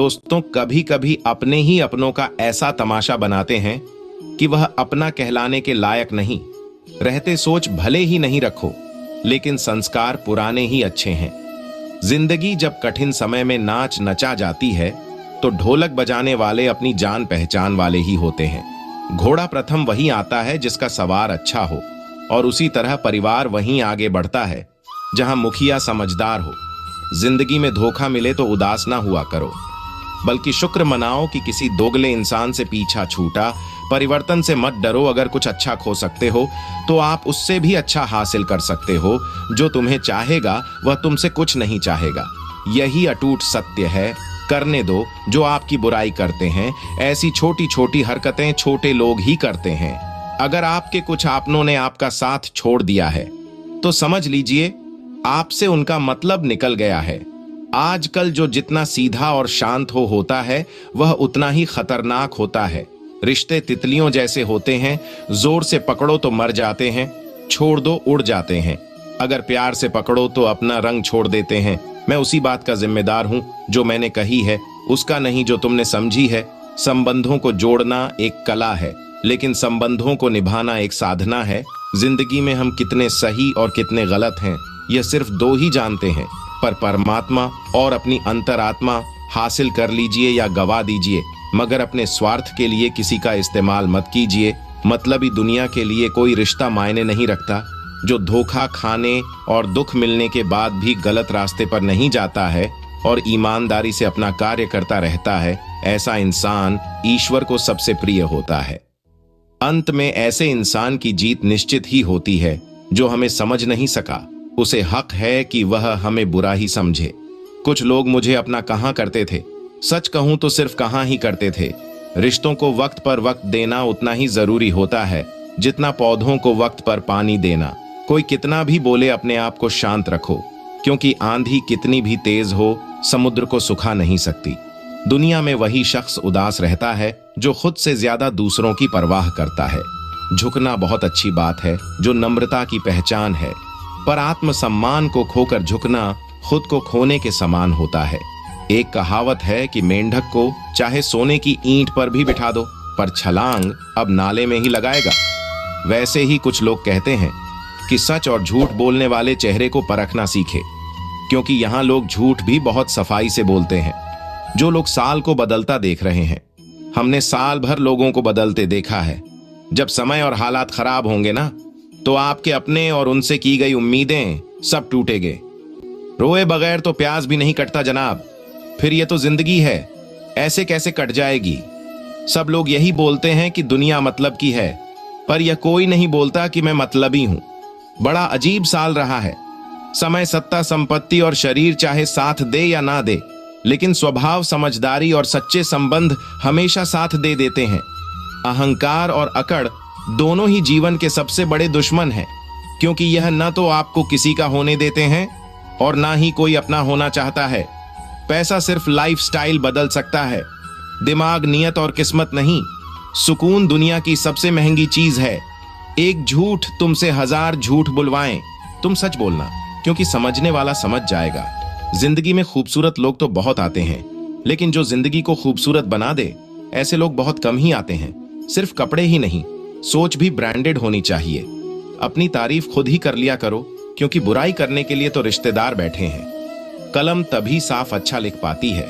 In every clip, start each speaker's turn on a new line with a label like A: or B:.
A: दोस्तों कभी कभी अपने ही अपनों का ऐसा तमाशा बनाते हैं कि वह अपना कहलाने के लायक नहीं रहते। सोच भले ही नहीं रखो, लेकिन संस्कार पुराने ही अच्छे हैं। जिंदगी जब कठिन समय में नाच नचा जाती है तो ढोलक बजाने वाले अपनी जान पहचान वाले ही होते हैं। घोड़ा प्रथम वही आता है जिसका सवार अच्छा हो, और उसी तरह परिवार वहीं आगे बढ़ता है जहां मुखिया समझदार हो। जिंदगी में धोखा मिले तो उदास ना हुआ करो, बल्कि शुक्र मनाओ कि किसी दोगले इंसान से पीछा छूटा। परिवर्तन से मत डरो, अगर कुछ अच्छा खो सकते हो तो आप उससे भी अच्छा हासिल कर सकते हो। जो तुम्हें चाहेगा वह तुमसे कुछ नहीं चाहेगा, यही अटूट सत्य है। करने दो जो आपकी बुराई करते हैं, ऐसी छोटी छोटी हरकतें छोटे लोग ही करते हैं। अगर आपके कुछ आपनों ने आपका साथ छोड़ दिया है तो समझ लीजिए आपसे उनका मतलब निकल गया है। आजकल जो जितना सीधा और शांत होता है वह उतना ही खतरनाक होता है। रिश्ते तितलियों जैसे होते हैं, जोर से पकड़ो तो मर जाते हैं, छोड़ दो उड़ जाते हैं। अगर प्यार से पकड़ो तो अपना रंग छोड़ देते हैं। मैं उसी बात का जिम्मेदार हूं जो मैंने कही है, उसका नहीं जो तुमने समझी है। संबंधों को जोड़ना एक कला है, लेकिन संबंधों को निभाना एक साधना है। जिंदगी में हम कितने सही और कितने गलत हैं यह सिर्फ दो ही जानते हैं, पर परमात्मा और अपनी अंतरात्मा हासिल कर लीजिए या गवा दीजिए, मगर अपने स्वार्थ के लिए किसी का इस्तेमाल मत कीजिए। मतलबी दुनिया के लिए कोई रिश्ता मायने नहीं रखता। जो धोखा खाने और दुख मिलने के बाद भी गलत रास्ते पर नहीं जाता है और ईमानदारी से अपना कार्य करता रहता है, ऐसा इंसान ईश्वर को सबसे प्रिय होता है। अंत में ऐसे इंसान की जीत निश्चित ही होती है। जो हमें समझ नहीं सका उसे हक है कि वह हमें बुरा ही समझे। कुछ लोग मुझे अपना कहाँ करते थे, सच कहूं तो सिर्फ कहाँ ही करते थे। रिश्तों को वक्त पर वक्त देना उतना ही जरूरी होता है जितना पौधों को वक्त पर पानी देना। कोई कितना भी बोले अपने आप को शांत रखो, क्योंकि आंधी कितनी भी तेज हो समुद्र को सुखा नहीं सकती। दुनिया में वही शख्स उदास रहता है जो खुद से ज्यादा दूसरों की परवाह करता है। झुकना बहुत अच्छी बात है, जो नम्रता की पहचान है, पर आत्मसम्मान को खोकर झुकना खुद को खोने के समान होता है। एक कहावत है कि मेंढक को चाहे सोने की ईंट पर भी बिठा दो, पर छलांग अब नाले में ही लगाएगा। वैसे ही कुछ लोग कहते हैं कि सच और झूठ बोलने वाले चेहरे को परखना सीखे, क्योंकि यहाँ लोग झूठ भी बहुत सफाई से बोलते हैं। जो लोग साल को बदलता देख रहे हैं, हमने साल भर लोगों को बदलते देखा है। जब समय और हालात खराब होंगे ना, तो आपके अपने और उनसे की गई उम्मीदें सब टूटेंगे। रोए बगैर तो प्याज भी नहीं कटता जनाब। फिर ये तो जिंदगी है, ऐसे कैसे कट जाएगी। सब लोग यही बोलते हैं कि दुनिया मतलब की है, पर यह कोई नहीं बोलता कि मैं मतलबी हूं। बड़ा अजीब साल रहा है। समय, सत्ता, संपत्ति और शरीर चाहे साथ दे या ना दे, लेकिन स्वभाव, समझदारी और सच्चे संबंध हमेशा साथ दे देते हैं। अहंकार और अकड़ दोनों ही जीवन के सबसे बड़े दुश्मन हैं, क्योंकि यह न तो आपको किसी का होने देते हैं और ना ही कोई अपना होना चाहता है। पैसा सिर्फ लाइफस्टाइल बदल सकता है, दिमाग, नियत और किस्मत नहीं। सुकून दुनिया की सबसे महंगी चीज है। एक झूठ तुमसे 1000 झूठ बुलवाएं, तुम सच बोलना, क्योंकि समझने वाला समझ जाएगा। जिंदगी में खूबसूरत लोग तो बहुत आते हैं, लेकिन जो जिंदगी को खूबसूरत बना दे, ऐसे लोग बहुत कम ही आते हैं। सिर्फ कपड़े ही नहीं, सोच भी ब्रांडेड होनी चाहिए। अपनी तारीफ खुद ही कर लिया करो, क्योंकि बुराई करने के लिए तो रिश्तेदार बैठे हैं। कलम तभी साफ अच्छा लिख पाती है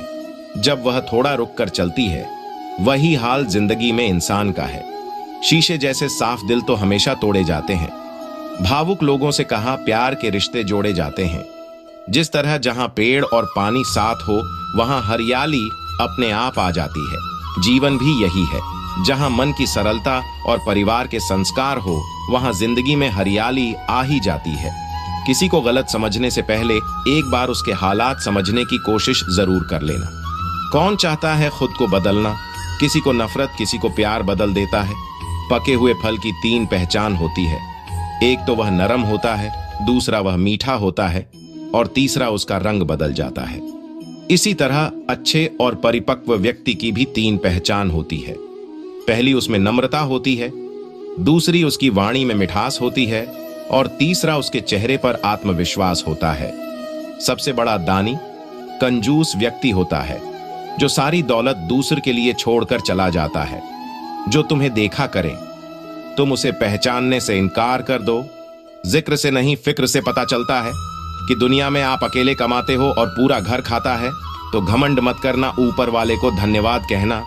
A: जब वह थोड़ा रुक कर चलती है। वही हाल जिंदगी में इंसान का है। शीशे जैसे साफ दिल तो हमेशा तोड़े जाते हैं। भावुक लोगों से कहा प्यार के रिश्ते जोड़े जाते हैं। जिस तरह जहां पेड़ और पानी साथ हो, वहां हरियाली अपने आप आ जाती है। जीवन भी यही है, जहां मन की सरलता और परिवार के संस्कार हो, वहां जिंदगी में हरियाली आ ही जाती है। किसी को गलत समझने से पहले एक बार उसके हालात समझने की कोशिश जरूर कर लेना। कौन चाहता है खुद को बदलना? किसी को नफरत, किसी को प्यार बदल देता है। पके हुए फल की 3 पहचान होती है। एक तो वह नरम होता है, दूसरा वह मीठा होता है, और तीसरा उसका रंग बदल जाता है। इसी तरह अच्छे और परिपक्व व्यक्ति की भी 3 पहचान होती है। पहली उसमें नम्रता होती है, दूसरी उसकी वाणी में मिठास होती है, और तीसरा उसके चेहरे पर आत्मविश्वास होता है। सबसे बड़ा दानी कंजूस व्यक्ति होता है। जो सारी दौलत दूसरे के लिए छोड़कर चला जाता है, जो तुम्हें देखा करे, तुम उसे पहचानने से इनकार कर दो। जिक्र से नहीं फिक्र से पता चलता है कि दुनिया में आप अकेले कमाते हो और पूरा घर खाता है, तो घमंड मत करना, ऊपर वाले को धन्यवाद कहना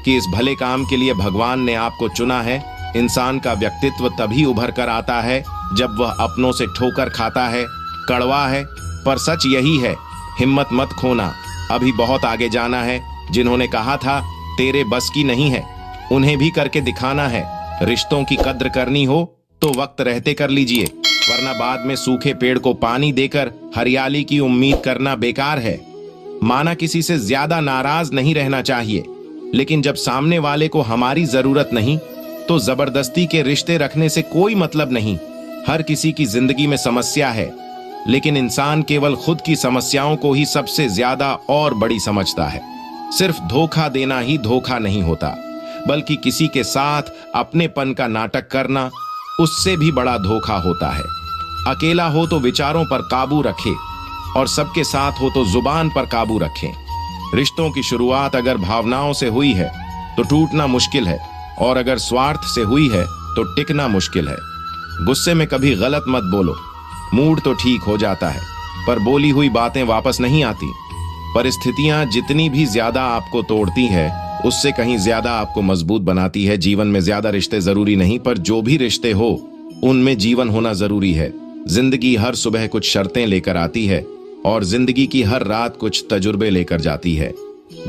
A: कि इस भले काम के लिए भगवान ने आपको चुना है। इंसान का व्यक्तित्व तभी उभर कर आता है जब वह अपनों से ठोकर खाता है। कड़वा है पर सच यही है, हिम्मत मत खोना, अभी बहुत आगे जाना है। जिन्होंने कहा था तेरे बस की नहीं है, उन्हें भी करके दिखाना है। रिश्तों की कद्र करनी हो तो वक्त रहते कर लीजिए, वरना बाद में सूखे पेड़ को पानी देकर हरियाली की उम्मीद करना बेकार है। माना किसी से ज्यादा नाराज नहीं रहना चाहिए, लेकिन जब सामने वाले को हमारी जरूरत नहीं तो जबरदस्ती के रिश्ते रखने से कोई मतलब नहीं। हर किसी की जिंदगी में समस्या है, लेकिन इंसान केवल खुद की समस्याओं को ही सबसे ज्यादा और बड़ी समझता है। सिर्फ धोखा देना ही धोखा नहीं होता, बल्कि किसी के साथ अपनेपन का नाटक करना उससे भी बड़ा धोखा होता है। अकेला हो तो विचारों पर काबू रखे और सबके साथ हो तो जुबान पर काबू रखें। रिश्तों की शुरुआत अगर भावनाओं से हुई है तो टूटना मुश्किल है, और अगर स्वार्थ से हुई है तो टिकना मुश्किल है। गुस्से में कभी गलत मत बोलो, मूड तो ठीक हो जाता है पर बोली हुई बातें वापस नहीं आती। परिस्थितियां जितनी भी ज्यादा आपको तोड़ती है, उससे कहीं ज्यादा आपको मजबूत बनाती है। जीवन में ज्यादा रिश्ते जरूरी नहीं, पर जो भी रिश्ते हो उनमें जीवन होना जरूरी है। जिंदगी हर सुबह कुछ शर्तें लेकर आती है और जिंदगी की हर रात कुछ तजुर्बे लेकर जाती है।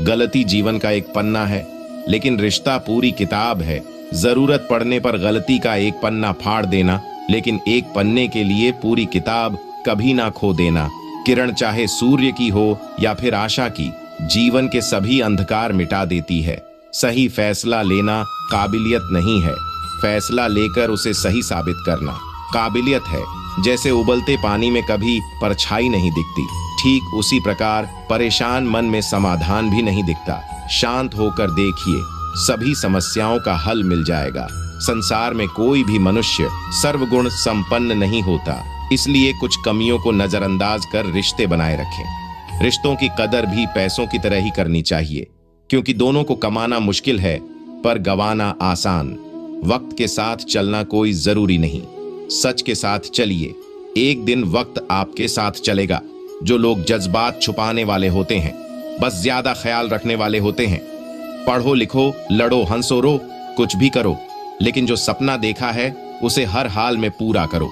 A: गलती जीवन का एक पन्ना है, लेकिन रिश्ता पूरी किताब है। जरूरत पड़ने पर गलती का एक पन्ना फाड़ देना, लेकिन एक पन्ने के लिए पूरी किताब कभी ना खो देना। किरण चाहे सूर्य की हो या फिर आशा की, जीवन के सभी अंधकार मिटा देती है। सही फैसला लेना काबिलियत नहीं है, फैसला लेकर उसे सही साबित करना काबिलियत है। जैसे उबलते पानी में कभी परछाई नहीं दिखती, ठीक उसी प्रकार परेशान मन में समाधान भी नहीं दिखता। शांत होकर देखिए, सभी समस्याओं का हल मिल जाएगा। संसार में कोई भी मनुष्य सर्वगुण संपन्न नहीं होता, इसलिए कुछ कमियों को नजरअंदाज कर रिश्ते बनाए रखें। रिश्तों की कदर भी पैसों की तरह ही करनी चाहिए, क्योंकि दोनों को कमाना मुश्किल है पर गंवाना आसान। वक्त के साथ चलना कोई जरूरी नहीं, सच के साथ चलिए, एक दिन वक्त आपके साथ चलेगा। जो लोग जज्बात छुपाने वाले होते हैं, बस ज्यादा ख्याल रखने वाले होते हैं। पढ़ो लिखो, लड़ो हंसो रो, कुछ भी करो, लेकिन जो सपना देखा है उसे हर हाल में पूरा करो।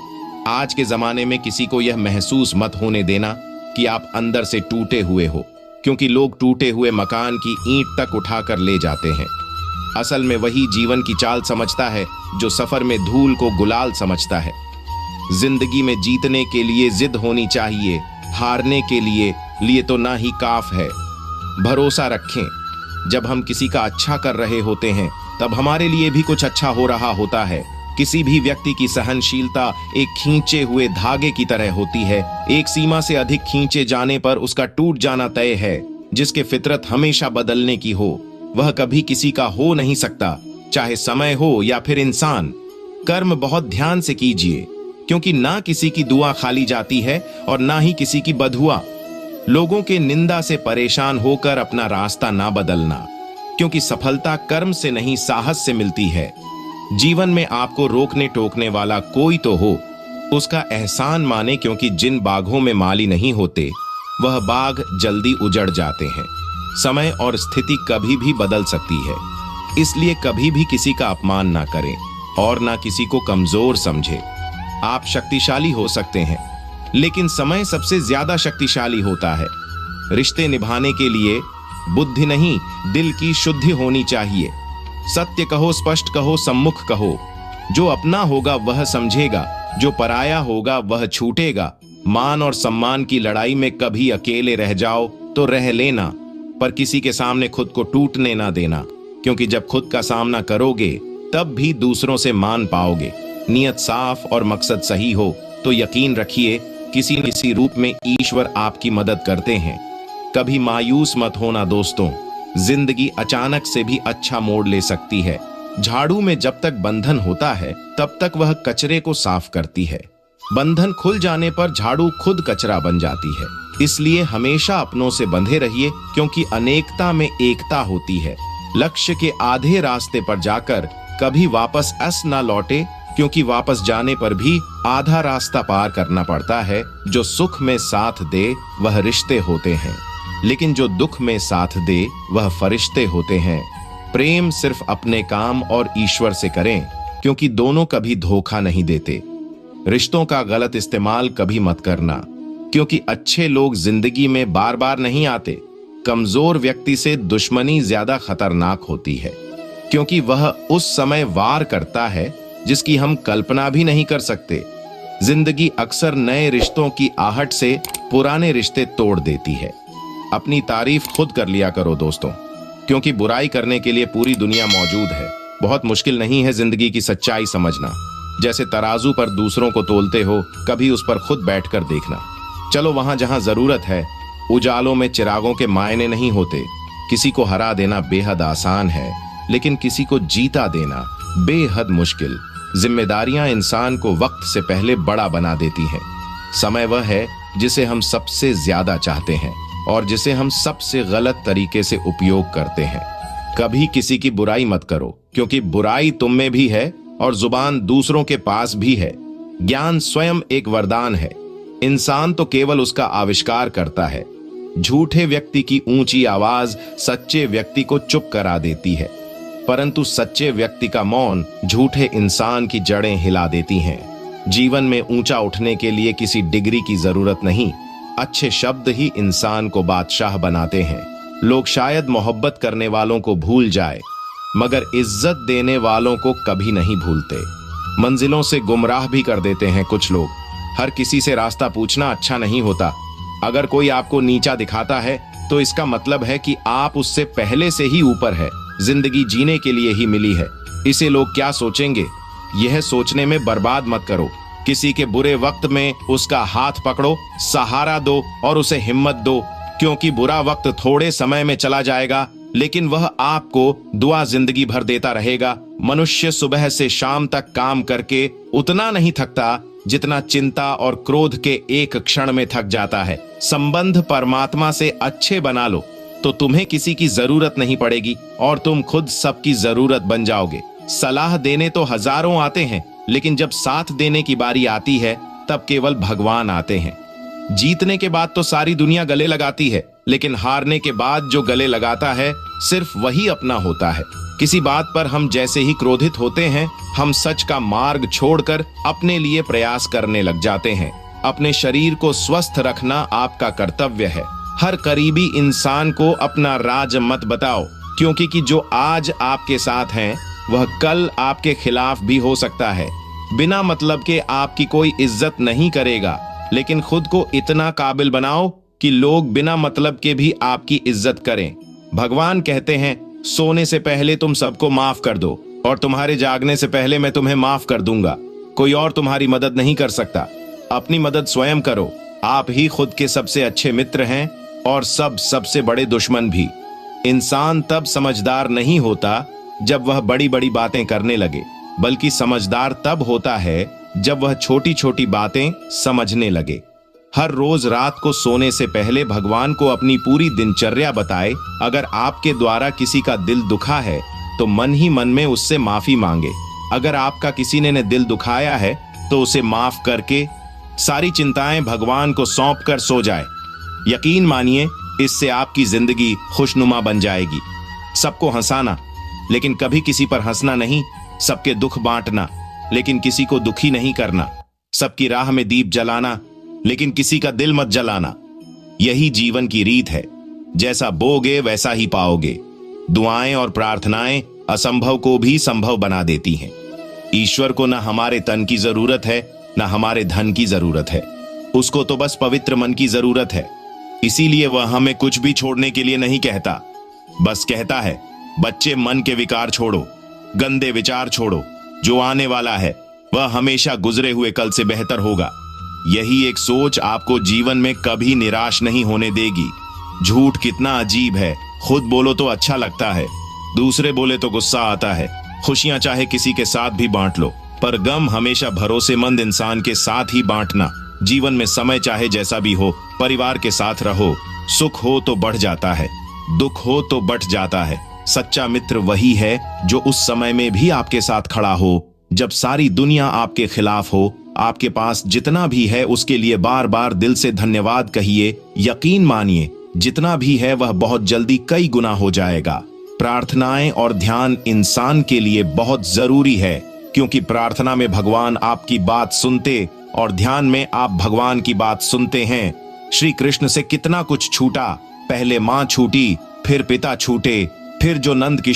A: आज के जमाने में किसी को यह महसूस मत होने देना कि आप अंदर से टूटे हुए हो, क्योंकि लोग टूटे हुए मकान की ईंट तक उठाकर ले जाते हैं। असल में वही जीवन की चाल समझता है जो सफर में धूल को गुलाल समझता है। जिंदगी में जीतने के लिए जिद होनी चाहिए, हारने के लिए तो ना ही काफ है। भरोसा रखें, जब हम किसी का अच्छा कर रहे होते हैं तब हमारे लिए भी कुछ अच्छा हो रहा होता है। किसी भी व्यक्ति की सहनशीलता एक खींचे हुए धागे की तरह होती है। एक सीमा से अधिक खींचे जाने पर उसका टूट जाना तय है। जिसके फितरत हमेशा बदलने की हो, वह कभी किसी का हो नहीं सकता, चाहे समय हो या फिर इंसान। कर्म बहुत ध्यान से कीजिए, क्योंकि ना किसी की दुआ खाली जाती है और ना ही किसी की बदहुआ। लोगों के निंदा से परेशान होकर अपना रास्ता ना बदलना, क्योंकि सफलता कर्म से नहीं साहस से मिलती है। जीवन में आपको रोकने टोकने वाला कोई तो हो, उसका एहसान माने, क्योंकि जिन बागों में माली नहीं होते वह बाग जल्दी उजड़ जाते हैं। समय और स्थिति कभी भी बदल सकती है, इसलिए कभी भी किसी का अपमान ना करें और ना किसी को कमजोर समझे। आप शक्तिशाली हो सकते हैं, लेकिन समय सबसे ज्यादा शक्तिशाली होता है। रिश्ते निभाने के लिए बुद्धि नहीं, दिल की शुद्धि होनी चाहिए। सत्य कहो, स्पष्ट कहो, सम्मुख कहो। जो अपना होगा वह समझेगा, जो पराया होगा वह छूटेगा। मान और सम्मान की लड़ाई में कभी अकेले रह जाओ तो रह लेना, पर किसी के सामने खुद को टूटने ना देना, क्योंकि जब खुद का सामना करोगे तब भी दूसरों से मान पाओगे। नियत साफ और मकसद सही हो तो यकीन रखिए किसी न किसी रूप में ईश्वर आपकी मदद करते हैं। कभी मायूस मत होना दोस्तों, जिंदगी अचानक से भी अच्छा मोड़ ले सकती है। झाड़ू में जब तक बंधन होता है तब तक वह कचरे को साफ करती है। बंधन खुल जाने पर झाड़ू खुद कचरा बन जाती है। इसलिए हमेशा अपनों से बंधे रहिए, क्योंकि अनेकता में एकता होती है। लक्ष्य के आधे रास्ते पर जाकर कभी वापस अस ना लौटे, क्योंकि वापस जाने पर भी आधा रास्ता पार करना पड़ता है। जो सुख में साथ दे वह रिश्ते होते हैं, लेकिन जो दुख में साथ दे वह फरिश्ते होते हैं। प्रेम सिर्फ अपने काम और ईश्वर से करें, क्योंकि दोनों कभी धोखा नहीं देते। रिश्तों का गलत इस्तेमाल कभी मत करना, क्योंकि अच्छे लोग जिंदगी में बार बार नहीं आते। कमजोर व्यक्ति से दुश्मनी ज्यादा खतरनाक होती है, क्योंकि वह उस समय वार करता है जिसकी हम कल्पना भी नहीं कर सकते। जिंदगी अक्सर नए रिश्तों की आहट से पुराने रिश्ते तोड़ देती है। अपनी तारीफ खुद कर लिया करो दोस्तों, क्योंकि बुराई करने के लिए पूरी दुनिया मौजूद है। बहुत मुश्किल नहीं है जिंदगी की सच्चाई समझना। जैसे तराजू पर दूसरों को तोलते हो, कभी उस पर खुद बैठकर देखना। चलो वहां जहां जरूरत है। उजालों में चिरागों के मायने नहीं होते। किसी को हरा देना बेहद आसान है, लेकिन किसी को जीता देना बेहद मुश्किल। जिम्मेदारियां इंसान को वक्त से पहले बड़ा बना देती हैं। समय वह है जिसे हम सबसे ज्यादा चाहते हैं और जिसे हम सबसे गलत तरीके से उपयोग करते हैं। कभी किसी की बुराई मत करो, क्योंकि बुराई तुम में भी है और जुबान दूसरों के पास भी है। ज्ञान स्वयं एक वरदान है। इंसान तो केवल उसका आविष्कार करता है। झूठे व्यक्ति की ऊंची आवाज सच्चे व्यक्ति को चुप करा देती है, परंतु सच्चे व्यक्ति का मौन झूठे इंसान की जड़ें हिला देती हैं। जीवन में ऊंचा उठने के लिए किसी डिग्री की जरूरत नहीं, अच्छे शब्द ही इंसान को बादशाह बनाते हैं। लोग शायद मोहब्बत करने वालों को भूल जाए, मगर इज्जत देने वालों को कभी नहीं भूलते। मंजिलों से गुमराह भी कर देते हैं कुछ लोग। हर किसी से रास्ता पूछना अच्छा नहीं होता। अगर कोई आपको नीचा दिखाता है तो इसका मतलब है कि आप उससे पहले से ही ऊपर है। जिंदगी जीने के लिए ही मिली है, इसे लोग क्या सोचेंगे यह सोचने में बर्बाद मत करो। किसी के बुरे वक्त में उसका हाथ पकड़ो, सहारा दो और उसे हिम्मत दो, क्योंकि बुरा वक्त थोड़े समय में चला जाएगा, लेकिन वह आपको दुआ जिंदगी भर देता रहेगा। मनुष्य सुबह से शाम तक काम करके उतना नहीं थकता जितना चिंता और क्रोध के एक क्षण में थक जाता है। संबंध परमात्मा से अच्छे बना लो तो तुम्हें किसी की जरूरत नहीं पड़ेगी और तुम खुद सबकी जरूरत बन जाओगे। सलाह देने तो हजारों आते हैं, लेकिन जब साथ देने की बारी आती है तब केवल भगवान आते हैं। जीतने के बाद तो सारी दुनिया गले लगाती है, लेकिन हारने के बाद जो गले लगाता है सिर्फ वही अपना होता है। किसी बात पर हम जैसे ही क्रोधित होते हैं, हम सच का मार्ग छोड़कर अपने लिए प्रयास करने लग जाते हैं। अपने शरीर को स्वस्थ रखना आपका कर्तव्य है। हर करीबी इंसान को अपना राज मत बताओ, क्योंकि कि जो आज आपके साथ हैं वह कल आपके खिलाफ भी हो सकता है। बिना मतलब के आपकी कोई इज्जत नहीं करेगा, लेकिन खुद को इतना काबिल बनाओ कि लोग बिना मतलब के भी आपकी इज्जत करें। भगवान कहते हैं, सोने से पहले तुम सबको माफ कर दो और तुम्हारे जागने से पहले मैं तुम्हें माफ कर दूंगा। कोई और तुम्हारी मदद नहीं कर सकता। अपनी मदद स्वयं करो। आप ही खुद के सबसे अच्छे मित्र हैं और सबसे बड़े दुश्मन भी। इंसान तब समझदार नहीं होता जब वह बड़ी बड़ी बातें करने लगे, बल्कि समझदार तब होता है जब वह छोटी छोटी बातें समझने लगे। हर रोज रात को सोने से पहले भगवान को अपनी पूरी दिनचर्या बताए। अगर आपके द्वारा किसी का दिल दुखा है तो मन ही मन में उससे माफी मांगे। अगर आपका किसी ने दिल दुखाया है तो उसे माफ करके सारी चिंताएं भगवान को सौंप कर सो जाए। यकीन मानिए, इससे आपकी जिंदगी खुशनुमा बन जाएगी। सबको हंसाना, लेकिन कभी किसी पर हंसना नहीं। सबके दुख बांटना, लेकिन किसी को दुखी नहीं करना। सबकी राह में दीप जलाना, लेकिन किसी का दिल मत जलाना। यही जीवन की रीत है। जैसा बोगे वैसा ही पाओगे। दुआएं और प्रार्थनाएं असंभव को भी संभव बना देती हैं। ईश्वर को न हमारे तन की जरूरत है, न हमारे धन की जरूरत है। उसको तो बस पवित्र मन की जरूरत है। इसीलिए वह हमें कुछ भी छोड़ने के लिए नहीं कहता, बस कहता है, बच्चे मन के विकार छोड़ो, गंदे विचार छोड़ो। जो आने वाला है वह हमेशा गुजरे हुए कल से बेहतर होगा। यही एक सोच आपको जीवन में कभी निराश नहीं होने देगी। झूठ कितना अजीब है। खुद बोलो तो अच्छा लगता है, दूसरे बोले तो गुस्सा आता है। खुशियां चाहे किसी के साथ भी बांट लो, पर गम हमेशा भरोसेमंद इंसान के साथ ही बांटना। जीवन में समय चाहे जैसा भी हो, परिवार के साथ रहो। सुख हो तो बढ़ जाता है, दुख हो तो बट जाता है। सच्चा मित्र वही है जो उस समय में भी आपके साथ खड़ा हो, जब सारी दुनिया आपके खिलाफ हो। आपके पास जितना भी है उसके लिए बार बार दिल से धन्यवाद कहिए। यकीन मानिए, जितना भी है वह बहुत जल्दी कई गुना हो जाएगा। प्रार्थनाएं और ध्यान इंसान के लिए बहुत जरूरी है, क्योंकि प्रार्थना में भगवान आपकी बात सुनते और ध्यान में आप भगवान की बात सुनते हैं। श्री कृष्ण से कितना कुछ छूटा। पहले मां छूटी, फिर पिता छूटे, फिर जो नंद की